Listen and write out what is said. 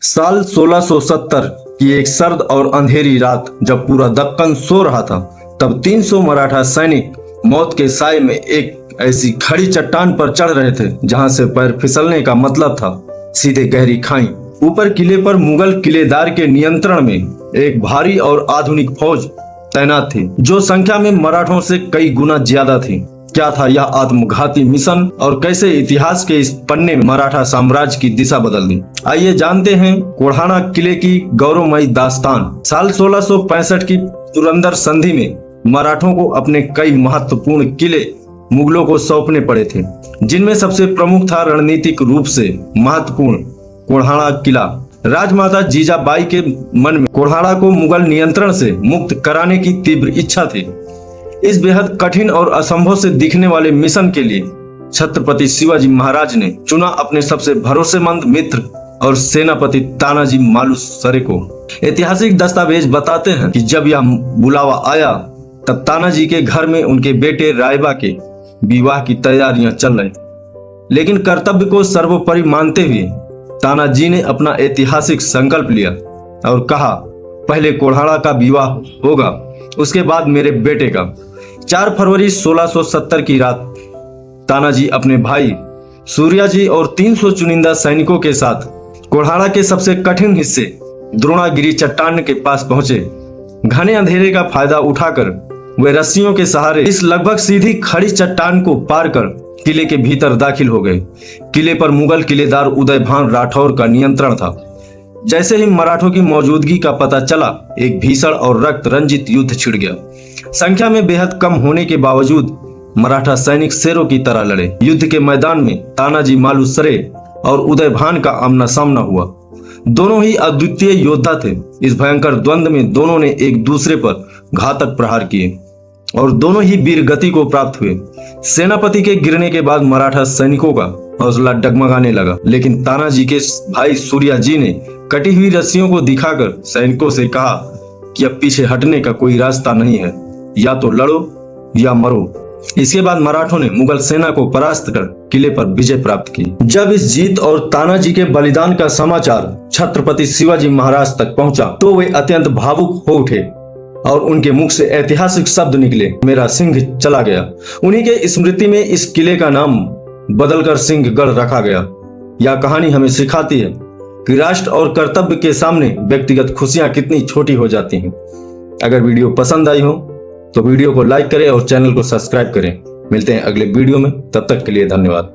साल 1670 की एक सर्द और अंधेरी रात जब पूरा दक्कन सो रहा था, तब 300 मराठा सैनिक मौत के साए में एक ऐसी खड़ी चट्टान पर चढ़ रहे थे जहां से पैर फिसलने का मतलब था सीधे गहरी खाई। ऊपर किले पर मुगल किलेदार के नियंत्रण में एक भारी और आधुनिक फौज तैनात थी, जो संख्या में मराठों से कई गुना ज्यादा थी। क्या था यह आत्मघाती मिशन और कैसे इतिहास के इस पन्ने में मराठा साम्राज्य की दिशा बदल दी? आइए जानते हैं कोढ़ाना किले की गौरवमयी दास्तान। साल 1665 की पुरंदर संधि में मराठों को अपने कई महत्वपूर्ण किले मुगलों को सौंपने पड़े थे, जिनमें सबसे प्रमुख था रणनीतिक रूप से महत्वपूर्ण कोढ़ाना किला। राजमाता जीजाबाई के मन में कोढ़ाना को मुगल नियंत्रण से मुक्त कराने की तीव्र इच्छा थी। इस बेहद कठिन और असंभव से दिखने वाले मिशन के लिए छत्रपति शिवाजी महाराज ने चुना अपने सबसे भरोसेमंद मित्र और सेनापति तानाजी मालुसरे को। ऐतिहासिक दस्तावेज बताते हैं कि जब यह बुलावा आया तब तानाजी के घर में उनके बेटे रायबा के विवाह की तैयारियां चल रही, लेकिन कर्तव्य को सर्वोपरि मानते हुए तानाजी ने अपना ऐतिहासिक संकल्प लिया और कहा, पहले कोढ़ाना का विवाह होगा, उसके बाद मेरे बेटे का। 4 फरवरी 1670 की रात तानाजी अपने भाई सूर्याजी और 300 चुनिंदा सैनिकों के साथ कोढ़ाना के सबसे कठिन हिस्से द्रोणागिरी चट्टान के पास पहुंचे। घने अंधेरे का फायदा उठाकर वे रस्सियों के सहारे इस लगभग सीधी खड़ी चट्टान को पार कर किले के भीतर दाखिल हो गए। किले पर मुगल किलेदार उदयभान राठौर का नियंत्रण था। जैसे ही मराठों की मौजूदगी का पता चला, एक भीषण और रक्त रंजित युद्ध छिड़ गया। संख्या में बेहद कम होने के बावजूद मराठा सैनिक शेरों की तरह लड़े। युद्ध के मैदान में तानाजी मालुसरे और उदयभान का आमना सामना हुआ। दोनों ही अद्वितीय योद्धा थे। इस भयंकर द्वंद्व में दोनों ने एक दूसरे पर घातक प्रहार किए और दोनों ही वीर गति को प्राप्त हुए। सेनापति के गिरने के बाद मराठा सैनिकों का हौसला डगमगाने लगा, लेकिन तानाजी के भाई सूर्याजी ने कटी हुई रस्सियों को दिखाकर सैनिकों से कहा कि अब पीछे हटने का कोई रास्ता नहीं है, या तो लड़ो या मरो। इसके बाद मराठों ने मुगल सेना को परास्त कर किले पर विजय प्राप्त की। जब इस जीत और तानाजी के बलिदान का समाचार छत्रपति शिवाजी महाराज तक पहुंचा, तो वे अत्यंत भावुक हो उठे और उनके मुख से ऐतिहासिक शब्द निकले, मेरा सिंह चला गया। उन्हीं के स्मृति में इस किले का नाम बदलकर सिंहगढ़ रखा गया। यह कहानी हमें सिखाती है कि राष्ट्र और कर्तव्य के सामने व्यक्तिगत खुशियां कितनी छोटी हो जाती हैं। अगर वीडियो पसंद आई हो तो वीडियो को लाइक करें और चैनल को सब्सक्राइब करें। मिलते हैं अगले वीडियो में, तब तक के लिए धन्यवाद।